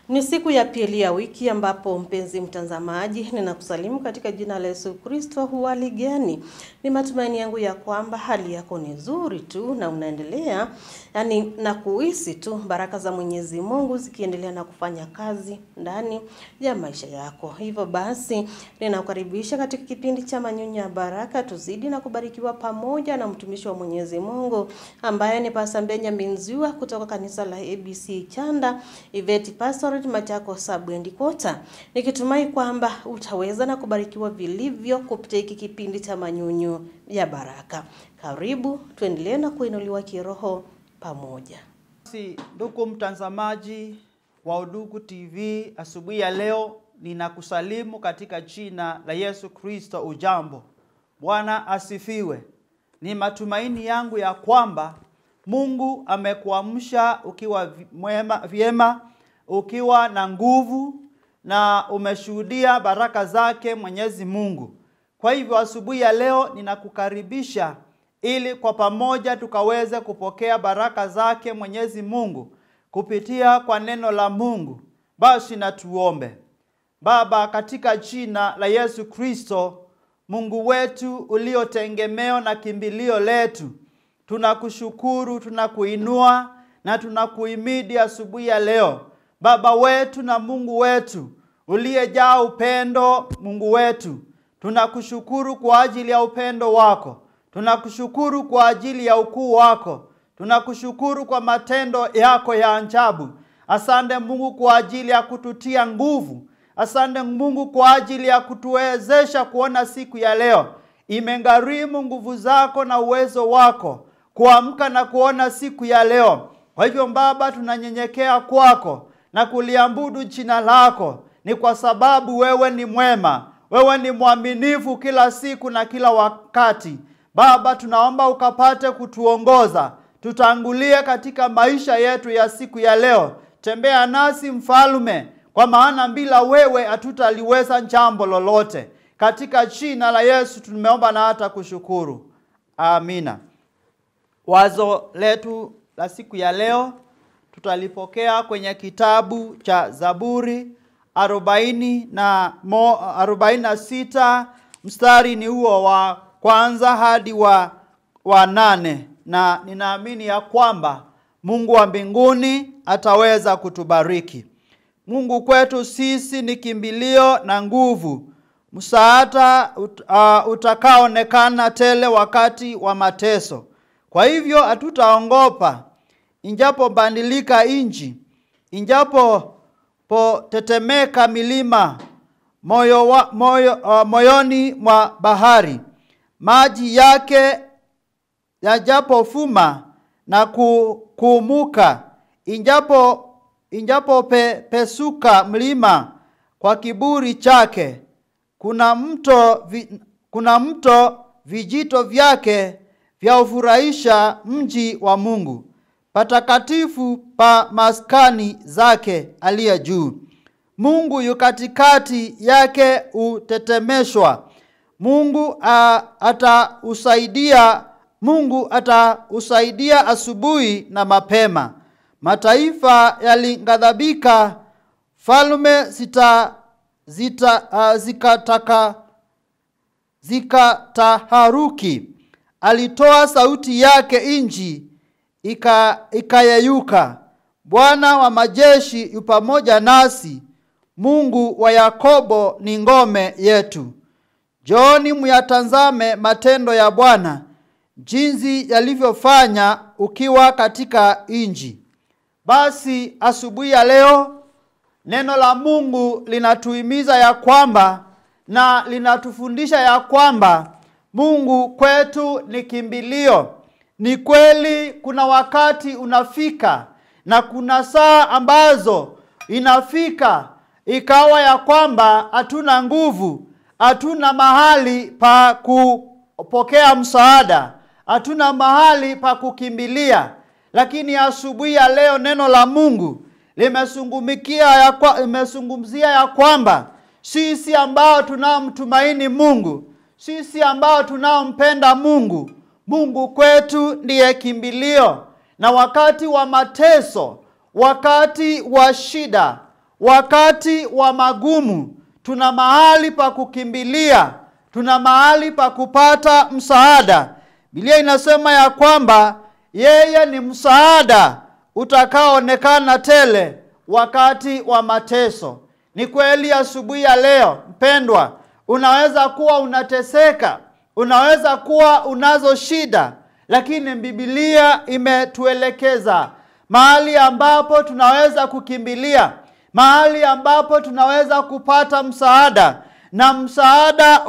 Ni siku ya pili ya wiki ambapo mpenzi mtazamaji ninakusalimu katika jina la Yesu Kristo. Hali gani? Ni matumaini yangu ya kwamba hali yako ni nzuri tu na unaendelea na kuhisi tu baraka za Mwenyezi Mungu zikiendelea na kufanya kazi ndani ya maisha yako. Hivyo basi ninakukaribisha katika kipindi cha Manyunyu ya Baraka, tuzidi na kubarikiwa pamoja na mtumishi wa Mwenyezi Mungu ambaye ni Pastor Benjamin Ziwa kutoka kanisa la ABC Chanda Event Pastor Machakos Sub-Headquarters. Nikitumai kwamba utaweza na kubarikiwa vilivyo kupitia hiki kipindi cha Manyunyu ya Baraka. Karibu tuendelee na kuinuliwa kiroho pamoja. Ndugu mtazamaji wa Udugu TV, asubuhi ya leo ninakusalimu katika jina la Yesu Kristo. Ujambo. Bwana asifiwe. Ni matumaini yangu ya kwamba Mungu amekuamsha ukiwa vyema, ukiwa na nguvu na umeshuhudia baraka zake Mwenyezi Mungu. Kwa hivyo asubuhi ya leo ninakukaribisha ili kwa pamoja tukaweze kupokea baraka zake Mwenyezi Mungu kupitia kwa neno la Mungu. Basi na tuombe. Baba, katika jina la Yesu Kristo, Mungu wetu uliotegemeo na kimbilio letu, tunakushukuru, tunakuinua na tunakuhimidi asubuhi ya leo. Baba wetu na Mungu wetu uliyejaa upendo, Mungu wetu, tunakushukuru kwa ajili ya upendo wako. Tunakushukuru kwa ajili ya ukuu wako. Tunakushukuru kwa matendo yako ya ajabu. Asante Mungu kwa ajili ya kututia nguvu. Asante Mungu kwa ajili ya kutuwezesha kuona siku ya leo. Imegharimu nguvu zako na uwezo wako kuamka na kuona siku ya leo. Kwa hivyo Baba, tunanyenyekea kwako na kuliabudu jina lako. Ni kwa sababu wewe ni mwema. Wewe ni mwaminifu kila siku na kila wakati. Baba, tunaomba ukapate kutuongoza. Tutangulie katika maisha yetu ya siku ya leo. Tembea nasi Mfalme, kwa maana bila wewe hatutaliweza jambo lolote. Katika jina la Yesu tumeomba na hata kushukuru. Amina. Wazo letu la siku ya leo tutalipokea kwenye kitabu cha Zaburi 46 mstari ni huo wa kwanza hadi wa 8, na ninaamini ya kwamba Mungu wa mbinguni ataweza kutubariki. Mungu kwetu sisi ni kimbilio na nguvu, msaada utakaoonekana tele wakati wa mateso. Kwa hivyo hatutaogopa injapo bandilika nchi, injapo tetemeka milima, moyoni mwa bahari, maji yake yajapofuma na kuumuka, injapo pesuka mlima kwa kiburi chake, kuna mto vijito vyake vya ufurahisha mji wa Mungu, patakatifu pa maskani zake aliye juu. Mungu yu katikati yake utetemeshwa. Mungu atausaidia asubuhi na mapema. Mataifa yalighadhabika, falme zikataharuki. Alitoa sauti yake, nchi ikayeyuka. Bwana wa majeshi yu pamoja nasi. Mungu wa Yakobo ni ngome yetu. Njooni muyatazame matendo ya Bwana, jinsi yalivyofanya ukiwa katika nchi. Basi asubuhi ya leo neno la Mungu linatuhimiza ya kwamba na linatufundisha ya kwamba Mungu kwetu ni kimbilio. Ni kweli kuna wakati unafika na kuna saa ambazo inafika ikawa ya kwamba hatuna nguvu, hatuna mahali pa kupokea msaada, hatuna mahali pa kukimbilia. Lakini asubuhi ya leo neno la Mungu limezungumzia ya kwamba sisi ambao tunaomtumaini Mungu, sisi ambao tunaompenda Mungu, Mungu kwetu ndiye kimbilio. Na wakati wa mateso, wakati wa shida, wakati wa magumu tuna mahali pa kukimbilia, tuna mahali pa kupata msaada. Biblia inasema ya kwamba yeye ni msaada utakaoonekana tele wakati wa mateso. Ni kweli asubuhi ya leo mpendwa, unaweza kuwa unateseka, unaweza kuwa unazo shida, lakini Biblia imetuelekeza mahali ambapo tunaweza kukimbilia, mahali ambapo tunaweza kupata msaada, na msaada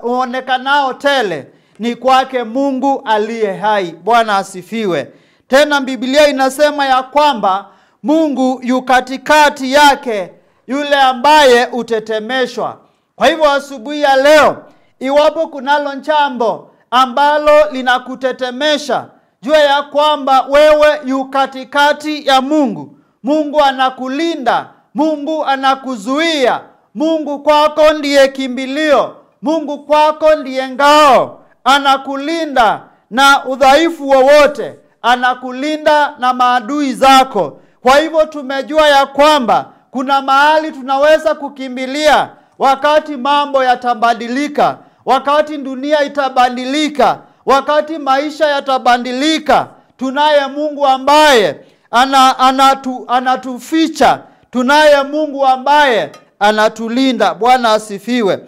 uonekanao tele ni kwake Mungu aliye hai. Bwana asifiwe. Tena Biblia inasema ya kwamba Mungu yu katikati yake yule ambaye utetemeshwa. Kwa hivyo asubuhi ya leo, iwapo kunalo jambo ambalo linakutetemesha, jua ya kwamba wewe yu katikati ya Mungu. Mungu anakulinda, Mungu anakuzuia. Mungu kwako ndiye kimbilio, Mungu kwako ndiye ngao. Anakulinda na udhaifu wowote, anakulinda na maadui zako. Kwa hivyo tumejua ya kwamba kuna mahali tunaweza kukimbilia wakati mambo yatabadilika, wakati dunia itabadilika, wakati maisha yatabadilika. Tunaye Mungu ambaye anatuficha, tunaye Mungu ambaye anatulinda. Bwana asifiwe.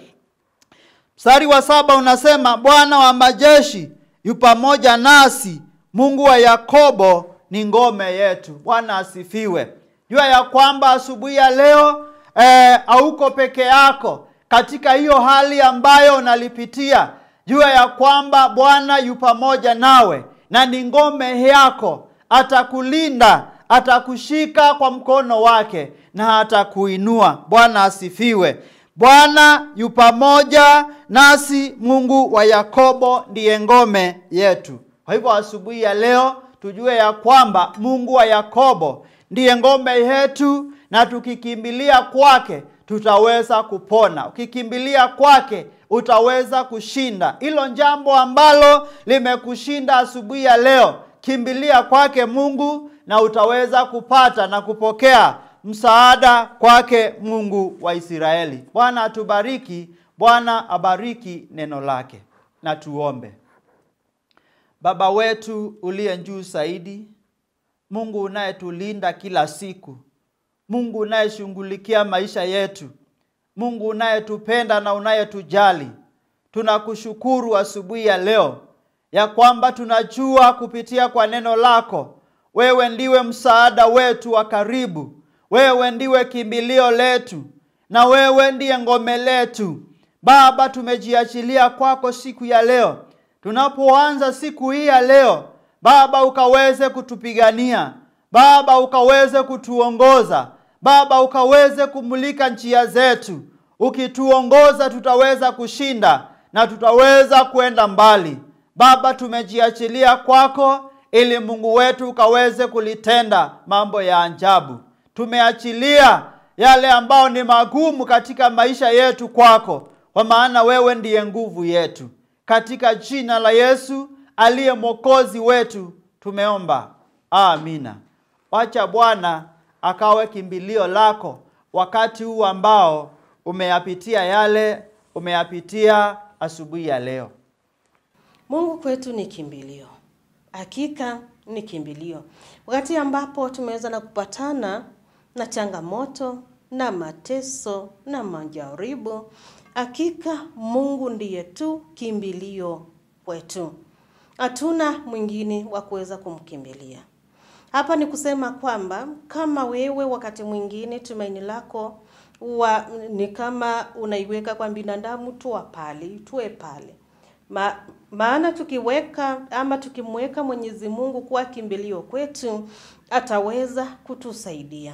Mstari wa 7 unasema, Bwana wa majeshi yu pamoja nasi, Mungu wa Yakobo ni ngome yetu. Bwana asifiwe. Jua ya kwamba asubuhi ya leo hauko peke yako katika hiyo hali ambayo unalipitia. Jua ya kwamba Bwana yu pamoja nawe na ni ngome yako. Atakulinda, atakushika kwa mkono wake na atakuinua. Bwana asifiwe. Bwana yu pamoja nasi, Mungu wa Yakobo ndiye ngome yetu. Kwa hivyo asubuhi ya leo tujue ya kwamba Mungu wa Yakobo ndiye ngome yetu, na tukikimbilia kwake tutaweza kupona. Ukikimbilia kwake utaweza kushinda hilo jambo ambalo limekushinda asubuhi ya leo. Kimbilia kwake Mungu na utaweza kupata na kupokea msaada kwake Mungu wa Israeli. Bwana atubariki, Bwana abariki neno lake. Na tuombe. Baba wetu uliye juu zaidi, Mungu unayetulinda kila siku, Mungu unayeshughulikia maisha yetu, Mungu unayetupenda na unayetujali, tunakushukuru asubuhi ya leo ya kwamba tunajua kupitia kwa neno lako wewe ndiwe msaada wetu wa karibu, wewe ndiwe kimbilio letu, na wewe ndiye ngome letu. Baba, tumejiachilia kwako siku ya leo. Tunapoanza siku hii ya leo, Baba ukaweze kutupigania, Baba ukaweze kutuongoza, Baba ukaweze kumulika njia zetu. Ukituongoza tutaweza kushinda na tutaweza kwenda mbali. Baba, tumejiachilia kwako ili Mungu wetu ukaweze kulitenda mambo ya ajabu. Tumeachilia yale ambao ni magumu katika maisha yetu kwako, kwa maana wewe ndiye nguvu yetu. Katika jina la Yesu aliye mwokozi wetu tumeomba. Amina. Wacha Bwana akawe kimbilio lako wakati huu ambao umeyapitia yale umeyapitia asubuhi ya leo. Mungu kwetu ni kimbilio. Hakika ni kimbilio. Wakati ambapo tumeweza na kupatana na changamoto na mateso na majaribu, hakika Mungu ndiye tu kimbilio kwetu. Hatuna mwingine wa kuweza kumkimbilia. Hapa ni kusema kwamba kama wewe wakati mwingine tumaini lako ni kama unaiweka kwa binadamu, tuwe pale. Maana tukimweka Mwenyezi Mungu kuwa kimbilio kwetu, ataweza kutusaidia.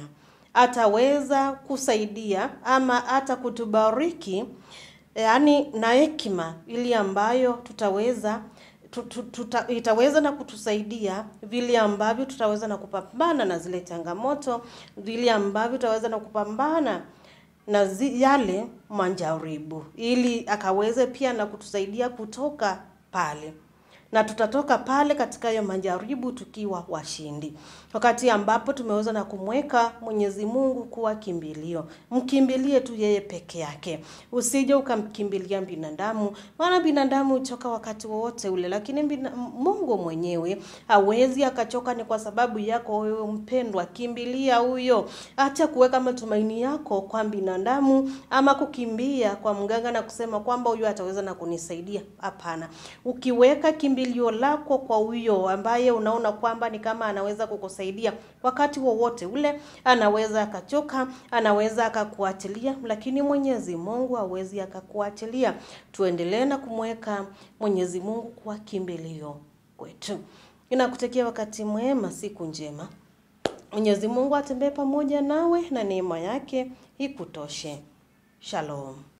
Ataweza kusaidia ama hata kutubariki, yani na hekima ili ambayo itaweza na kutusaidia vile ambavyo tutaweza na kupambana na zile changamoto, vile ambavyo tutaweza na kupambana na yale majaribu, ili akaweze pia na kutusaidia kutoka pale. na tutatoka pale katika hayo majaribu tukiwa washindi. Wakati ambapo tumeweza na kumweka Mwenyezi Mungu kuwa kimbilio. Mkimbilie tu yeye peke yake. Usije ukamkimbilia binadamu, maana binadamu huchoka wakati wowote ule, lakini Mungu mwenyewe hawezi akachoka. Ni kwa sababu yako wewe mpendwa. Kimbilia huyo. Acha kuweka matumaini yako kwa binadamu ama kukimbia kwa mganga na kusema kwamba huyo ataweza na kunisaidia. Hapana. Ukiweka kimbilio lako kwa huyo ambaye unaona kwamba ni kama anaweza kukusaidia wakati wowote ule, anaweza akachoka, anaweza akakuachilia, lakini Mwenyezi Mungu hawezi akakuachilia. Tuendelee na kumweka Mwenyezi Mungu kwa kimbilio kwetu. Ninakutakia wakati mwema, siku njema. Mwenyezi Mungu atembee pamoja nawe na neema yake ikutoshe. Shalom.